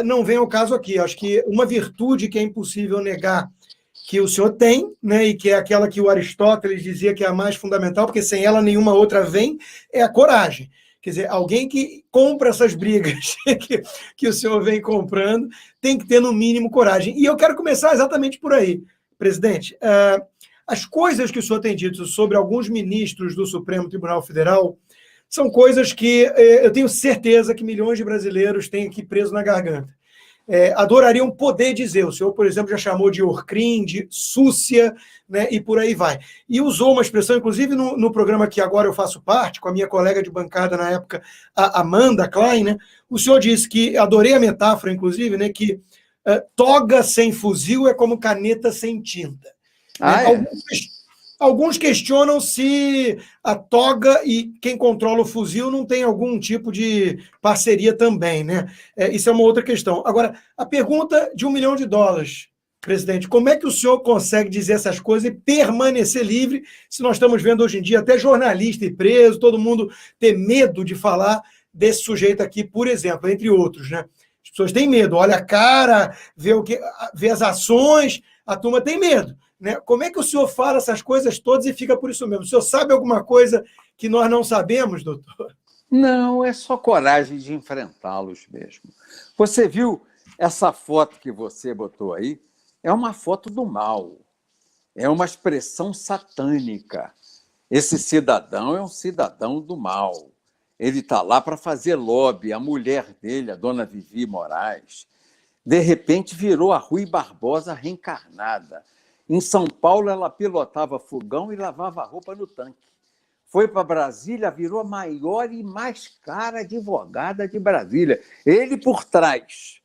não vem ao caso aqui. Acho que uma virtude que é impossível negar que o senhor tem, né, e que é aquela que o Aristóteles dizia que é a mais fundamental, porque sem ela nenhuma outra vem, é a coragem. Quer dizer, alguém que compra essas brigas que o senhor vem comprando tem que ter, no mínimo, coragem. E eu quero começar exatamente por aí, presidente. As coisas que o senhor tem dito sobre alguns ministros do Supremo Tribunal Federal são coisas que eu tenho certeza que milhões de brasileiros têm aqui preso na garganta. Adorariam poder dizer. O senhor, por exemplo, já chamou de Orcrim, de súcia, né, e por aí vai. E usou uma expressão, inclusive no programa que agora eu faço parte, com a minha colega de bancada na época, a Amanda Klein, né, o senhor disse que, adorei a metáfora, inclusive, né, que toga sem fuzil é como caneta sem tinta. Alguns questionam se a toga e quem controla o fuzil não tem algum tipo de parceria também, né? Isso é uma outra questão. Agora, a pergunta de $1 milhão, presidente, como é que o senhor consegue dizer essas coisas e permanecer livre, se nós estamos vendo hoje em dia até jornalista ir preso, todo mundo ter medo de falar desse sujeito aqui, por exemplo, entre outros, né? As pessoas têm medo, olha a cara, vê as ações, a turma tem medo. Né? Como é que o senhor fala essas coisas todas e fica por isso mesmo? O senhor sabe alguma coisa que nós não sabemos, doutor? Não, é só coragem de enfrentá-los mesmo. Você viu essa foto que você botou aí? É uma foto do mal. É uma expressão satânica. Esse cidadão é um cidadão do mal. Ele está lá para fazer lobby. A mulher dele, a dona Vivi Moraes, de repente virou a Rui Barbosa reencarnada. Em São Paulo, ela pilotava fogão e lavava roupa no tanque. Foi para Brasília, virou a maior e mais cara advogada de Brasília. Ele por trás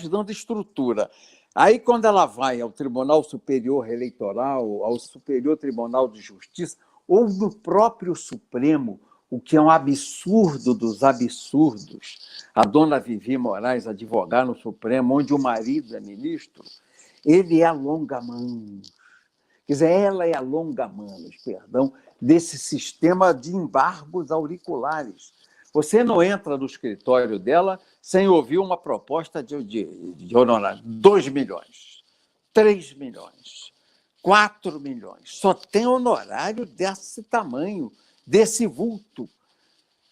dando estrutura. Aí, quando ela vai ao Tribunal Superior Eleitoral, ao Superior Tribunal de Justiça, ou no próprio Supremo, o que é um absurdo dos absurdos, a dona Vivi Moraes advogar no Supremo, onde o marido é ministro, ele é a longa-manos. Quer dizer, ela é a longa-manos, desse sistema de embargos auriculares. Você não entra no escritório dela sem ouvir uma proposta de honorário. 2 milhões, 3 milhões, 4 milhões. Só tem honorário desse tamanho, desse vulto.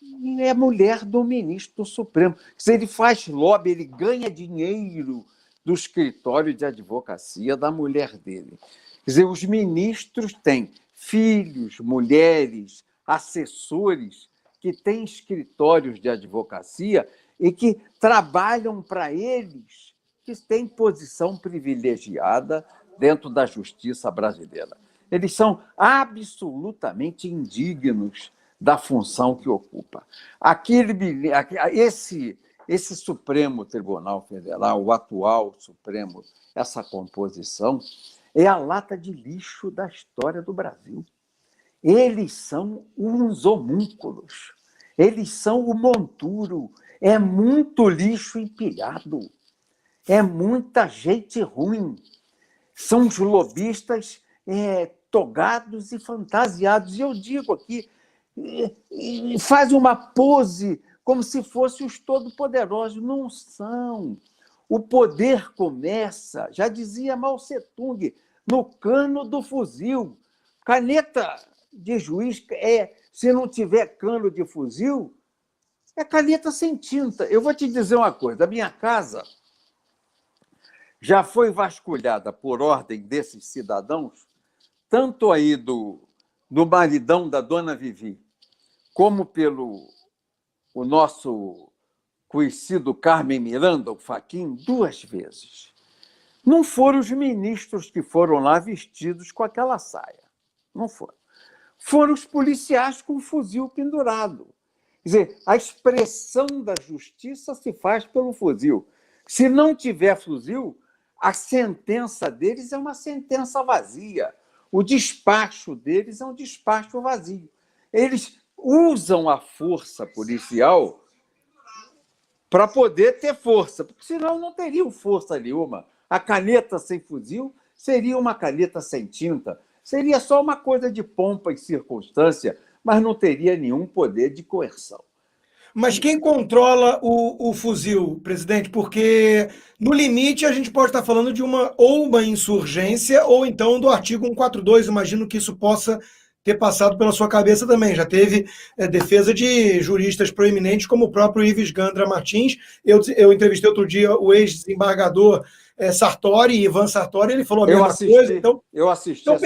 E é mulher do ministro do Supremo. Se ele faz lobby, ele ganha dinheiro do escritório de advocacia da mulher dele. Quer dizer, os ministros têm filhos, mulheres, assessores que têm escritórios de advocacia e que trabalham para eles, que têm posição privilegiada dentro da justiça brasileira. Eles são absolutamente indignos da função que ocupa. Esse Supremo Tribunal Federal, o atual Supremo, essa composição, é a lata de lixo da história do Brasil. Eles são uns homúnculos, eles são o monturo, é muito lixo empilhado, é muita gente ruim. São os lobistas togados e fantasiados. E eu digo aqui, faz uma pose como se fossem os todo-poderosos. Não são. O poder começa, já dizia Mao Tse-tung, no cano do fuzil. Caneta de juiz, se não tiver cano de fuzil, é caneta sem tinta. Eu vou te dizer uma coisa, a minha casa já foi vasculhada por ordem desses cidadãos, tanto aí do maridão da dona Vivi, como pelo o nosso conhecido Carmen Miranda, o Fachin, 2 vezes. Não foram os ministros que foram lá vestidos com aquela saia. Não foram. Foram os policiais com o fuzil pendurado. Quer dizer, a expressão da justiça se faz pelo fuzil. Se não tiver fuzil, a sentença deles é uma sentença vazia. O despacho deles é um despacho vazio. Eles usam a força policial para poder ter força, porque senão não teriam força nenhuma. A caneta sem fuzil seria uma caneta sem tinta, seria só uma coisa de pompa e circunstância, mas não teria nenhum poder de coerção. Mas quem controla o fuzil, presidente? Porque, no limite, a gente pode estar falando de uma insurgência ou então do artigo 142. Imagino que isso possa ter passado pela sua cabeça também. Já teve defesa de juristas proeminentes, como o próprio Ives Gandra Martins. Eu entrevistei outro dia o ex-desembargador Sartori, Ivan Sartori, ele falou a mesma coisa. Então, eu assisti são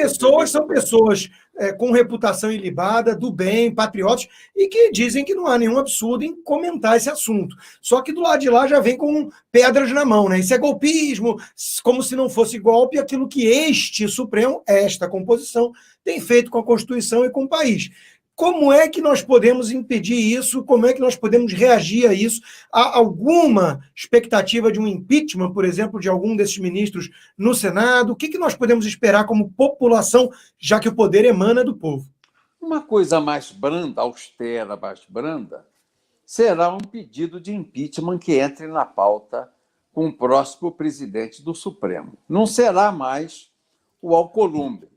pessoas com reputação ilibada, do bem, patriotas, e que dizem que não há nenhum absurdo em comentar esse assunto. Só que do lado de lá já vem com pedras na mão, né? Isso é golpismo, como se não fosse golpe aquilo que este Supremo, esta composição, tem feito com a Constituição e com o país. Como é que nós podemos impedir isso? Como é que nós podemos reagir a isso? Há alguma expectativa de um impeachment, por exemplo, de algum desses ministros no Senado? O que nós podemos esperar como população, já que o poder emana do povo? Uma coisa mais branda, austera, mais branda, será um pedido de impeachment que entre na pauta com o próximo presidente do Supremo. Não será mais o Alcolumbre.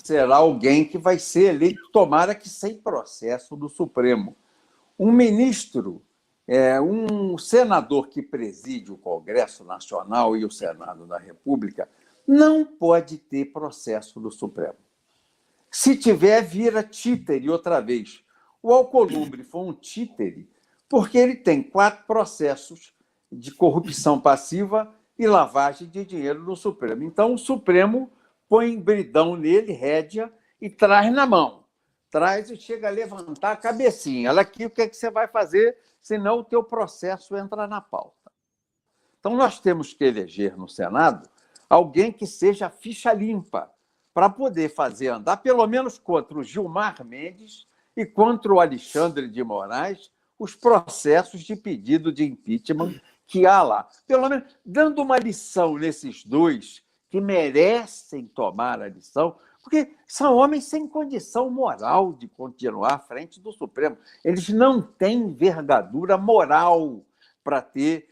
Será alguém que vai ser eleito, tomara que sem processo do Supremo. Um ministro, um senador que preside o Congresso Nacional e o Senado da República, não pode ter processo do Supremo. Se tiver, vira títere outra vez. O Alcolumbre foi um títere porque ele tem 4 processos de corrupção passiva e lavagem de dinheiro no Supremo. Então, o Supremo põe bridão nele, rédea, e traz na mão. Traz e chega a levantar a cabecinha. Olha aqui o que, é que você vai fazer, senão o teu processo entra na pauta. Então, nós temos que eleger no Senado alguém que seja ficha limpa, para poder fazer andar, pelo menos contra o Gilmar Mendes e contra o Alexandre de Moraes, os processos de pedido de impeachment que há lá. Pelo menos dando uma lição nesses dois que merecem tomar a lição, porque são homens sem condição moral de continuar à frente do Supremo. Eles não têm envergadura moral para ter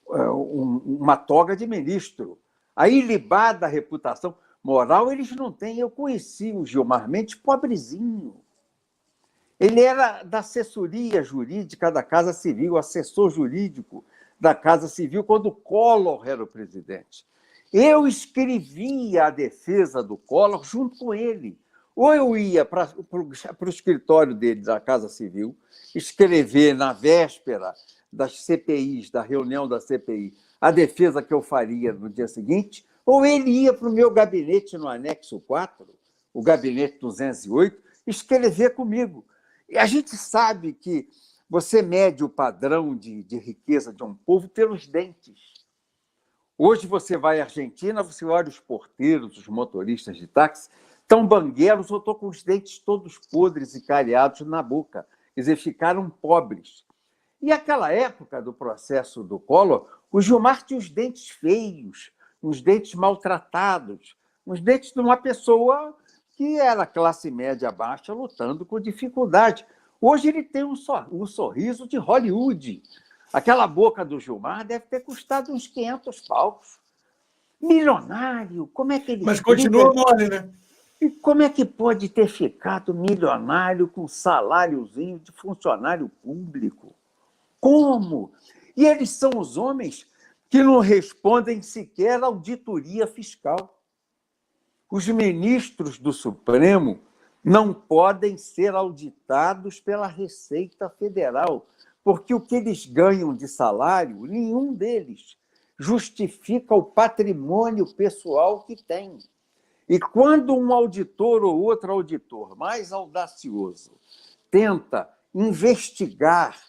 uma toga de ministro. A ilibada reputação moral eles não têm. Eu conheci o Gilmar Mendes pobrezinho. Ele era da assessoria jurídica da Casa Civil, assessor jurídico da Casa Civil, quando o Collor era o presidente. Eu escrevia a defesa do Collor junto com ele. Ou eu ia para o escritório dele, da Casa Civil, escrever na véspera das CPIs, da reunião da CPI, a defesa que eu faria no dia seguinte, ou ele ia para o meu gabinete no anexo 4, o gabinete 208, escrever comigo. E a gente sabe que você mede o padrão de riqueza de um povo pelos dentes. Hoje você vai à Argentina, você olha os porteiros, os motoristas de táxi, estão banguelos ou estão com os dentes todos podres e cariados na boca. Quer dizer, ficaram pobres. E aquela época do processo do Collor, o Gilmar tinha os dentes feios, uns dentes maltratados, uns dentes de uma pessoa que era classe média baixa, lutando com dificuldade. Hoje ele tem um sorriso de Hollywood. Aquela boca do Gilmar deve ter custado uns 500 paus. Milionário, como é que ele... Mas continua mole, né? E como é que pode ter ficado milionário com saláriozinho de funcionário público? Como? E eles são os homens que não respondem sequer à auditoria fiscal. Os ministros do Supremo não podem ser auditados pela Receita Federal, porque o que eles ganham de salário, nenhum deles justifica o patrimônio pessoal que tem. E quando um auditor ou outro auditor mais audacioso tenta investigar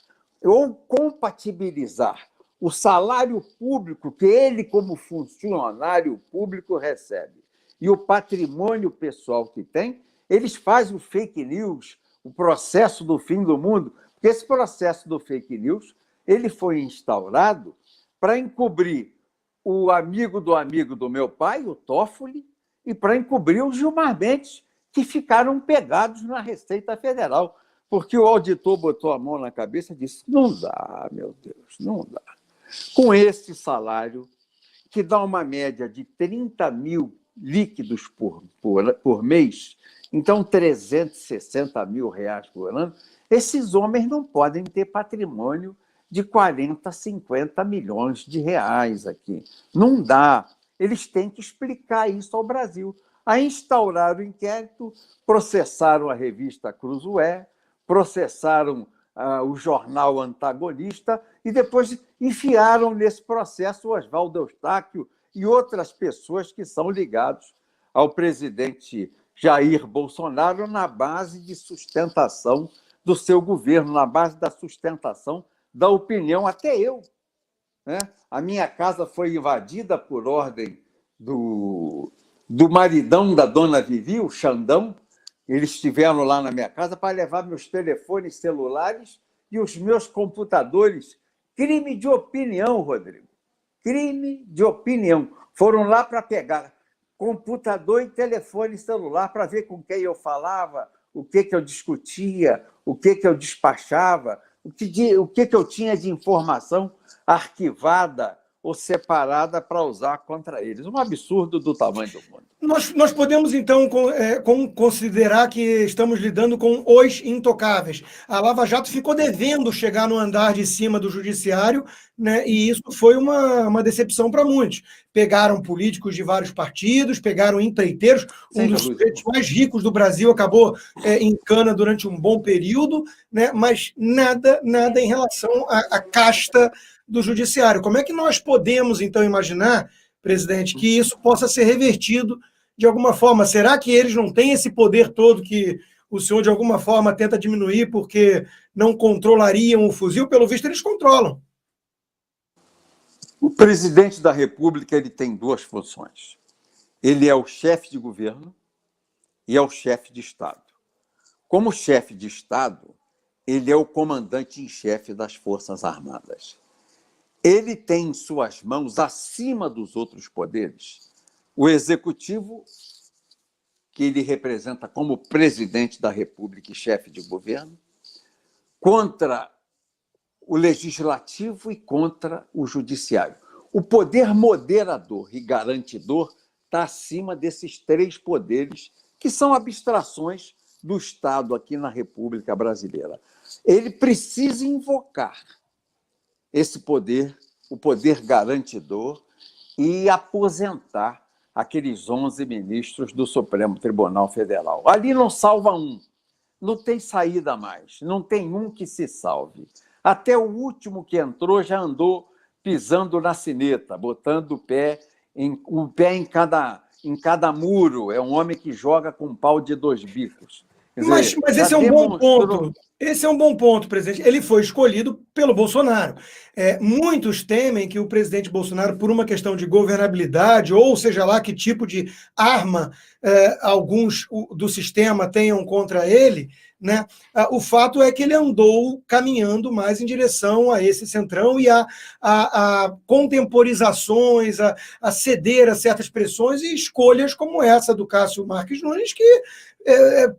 ou compatibilizar o salário público que ele, como funcionário público, recebe e o patrimônio pessoal que tem, eles fazem o fake news, o processo do fim do mundo, porque esse processo do fake news ele foi instaurado para encobrir o amigo do meu pai, o Toffoli, e para encobrir os Gilmar Mendes, que ficaram pegados na Receita Federal, porque o auditor botou a mão na cabeça e disse: não dá, meu Deus, não dá. Com esse salário, que dá uma média de 30 mil líquidos por mês, então 360 mil reais por ano, Esses homens não podem ter patrimônio de 40, 50 milhões de reais aqui. Não dá. Eles têm que explicar isso ao Brasil. Aí instauraram o inquérito, processaram a revista Cruzoé, processaram o jornal antagonista e depois enfiaram nesse processo o Oswaldo Eustáquio e outras pessoas que são ligados ao presidente Jair Bolsonaro na base de sustentação do seu governo, na base da sustentação da opinião, até eu. Né? A minha casa foi invadida por ordem do maridão da dona Vivi, o Xandão. Eles estiveram lá na minha casa para levar meus telefones celulares e os meus computadores. Crime de opinião, Rodrigo. Crime de opinião. Foram lá para pegar computador e telefone celular para ver com quem eu falava, o que eu discutia, o que eu despachava, o que eu tinha de informação arquivada ou separada para usar contra eles. Um absurdo do tamanho do mundo. Nós podemos, então, considerar que estamos lidando com os intocáveis. A Lava Jato ficou devendo chegar no andar de cima do judiciário, né, e isso foi uma decepção para muitos. Pegaram políticos de vários partidos, pegaram empreiteiros, um dos sujeitos mais ricos do Brasil acabou em cana durante um bom período, né, mas nada em relação à casta do judiciário. Como é que nós podemos, então, imaginar, presidente, que isso possa ser revertido de alguma forma? Será que eles não têm esse poder todo que o senhor, de alguma forma, tenta diminuir porque não controlariam o fuzil? Pelo visto, eles controlam. O presidente da República ele tem duas funções. Ele é o chefe de governo e é o chefe de Estado. Como chefe de Estado, ele é o comandante em chefe das Forças Armadas. Ele tem em suas mãos, acima dos outros poderes, o executivo, que ele representa como presidente da República e chefe de governo, contra o legislativo e contra o judiciário. O poder moderador e garantidor está acima desses três poderes, que são abstrações do Estado aqui na República Brasileira. Ele precisa invocar esse poder, o poder garantidor, e aposentar aqueles 11 ministros do Supremo Tribunal Federal. Ali não salva um, não tem saída mais, não tem um que se salve. Até o último que entrou já andou pisando na sineta, botando o pé em cada muro. É um homem que joga com um pau de dois bicos. Mas esse é um bom ponto. Esse é um bom ponto, presidente. Ele foi escolhido pelo Bolsonaro. Muitos temem que o presidente Bolsonaro, por uma questão de governabilidade, ou seja lá que tipo de arma alguns do sistema tenham contra ele, né? O fato é que ele andou caminhando mais em direção a esse centrão e a contemporizações, a ceder a certas pressões e escolhas como essa do Cássio Marques Nunes, que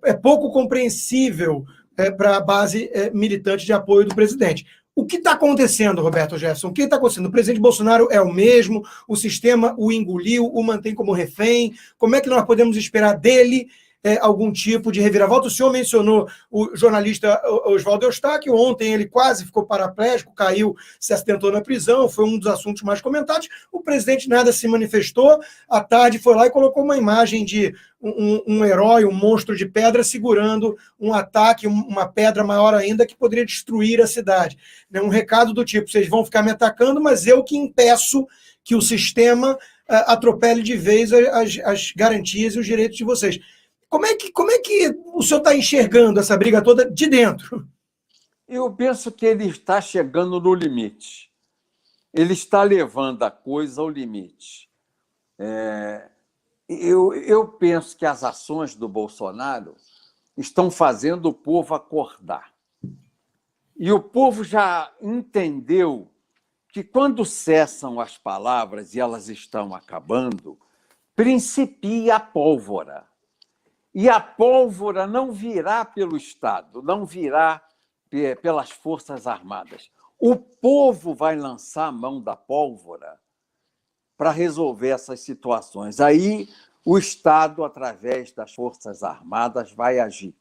é pouco compreensível para a base militante de apoio do presidente. O que está acontecendo, Roberto Jefferson? O que está acontecendo? O presidente Bolsonaro é o mesmo, o sistema o engoliu, o mantém como refém. Como é que nós podemos esperar dele algum tipo de reviravolta? O senhor mencionou o jornalista Oswaldo Eustáquio. Ontem ele quase ficou paraplégico, caiu, se acidentou na prisão, foi um dos assuntos mais comentados. O presidente nada se manifestou. À tarde foi lá e colocou uma imagem de um herói, um monstro de pedra segurando um ataque, uma pedra maior ainda que poderia destruir a cidade. Um recado do tipo: vocês vão ficar me atacando, mas eu que impeço que o sistema atropele de vez as garantias e os direitos de vocês. Como é que o senhor está enxergando essa briga toda de dentro? Eu penso que ele está chegando no limite. Ele está levando a coisa ao limite. Eu penso que as ações do Bolsonaro estão fazendo o povo acordar. E o povo já entendeu que, quando cessam as palavras e elas estão acabando, principia a pólvora. E a pólvora não virá pelo Estado, não virá pelas Forças Armadas. O povo vai lançar a mão da pólvora para resolver essas situações. Aí o Estado, através das Forças Armadas, vai agir.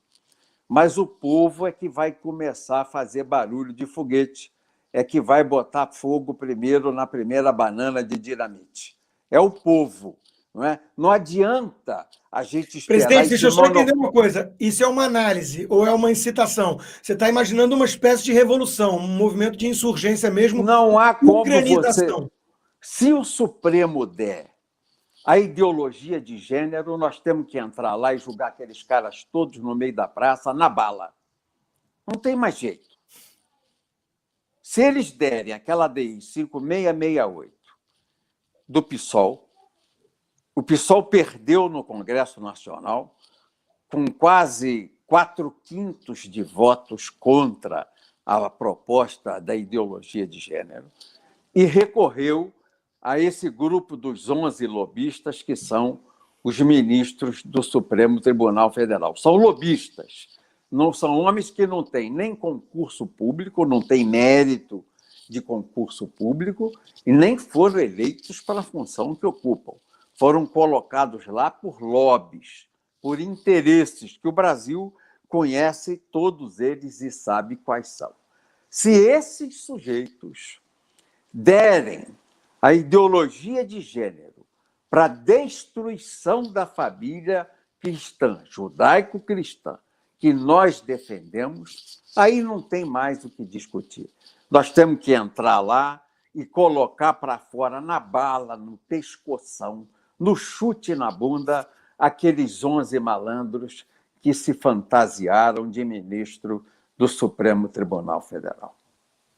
mas o povo é que vai começar a fazer barulho de foguete, é que vai botar fogo primeiro na primeira banana de dinamite. É o povo. Não é? Não adianta a gente esperar... Presidente, deixa eu só entender uma coisa. Isso é uma análise ou é uma incitação? Você está imaginando uma espécie de revolução, um movimento de insurgência mesmo, não há como ucranização. você... Se o Supremo der a ideologia de gênero, nós temos que entrar lá e julgar aqueles caras todos no meio da praça, na bala. Não tem mais jeito. Se eles derem aquela DI 5668 do PSOL, o PSOL perdeu no Congresso Nacional com quase 4/5 de votos contra a proposta da ideologia de gênero e recorreu a esse grupo dos 11 lobistas que são os ministros do Supremo Tribunal Federal. São lobistas, não são homens que não têm nem concurso público, não têm mérito de concurso público e nem foram eleitos para a função que ocupam. Foram colocados lá por lobbies, por interesses que o Brasil conhece todos eles e sabe quais são. Se esses sujeitos derem a ideologia de gênero para a destruição da família cristã, judaico-cristã, que nós defendemos, aí não tem mais o que discutir. Nós temos que entrar lá e colocar para fora, na bala, no pescoção, no chute na bunda, aqueles 11 malandros que se fantasiaram de ministro do Supremo Tribunal Federal.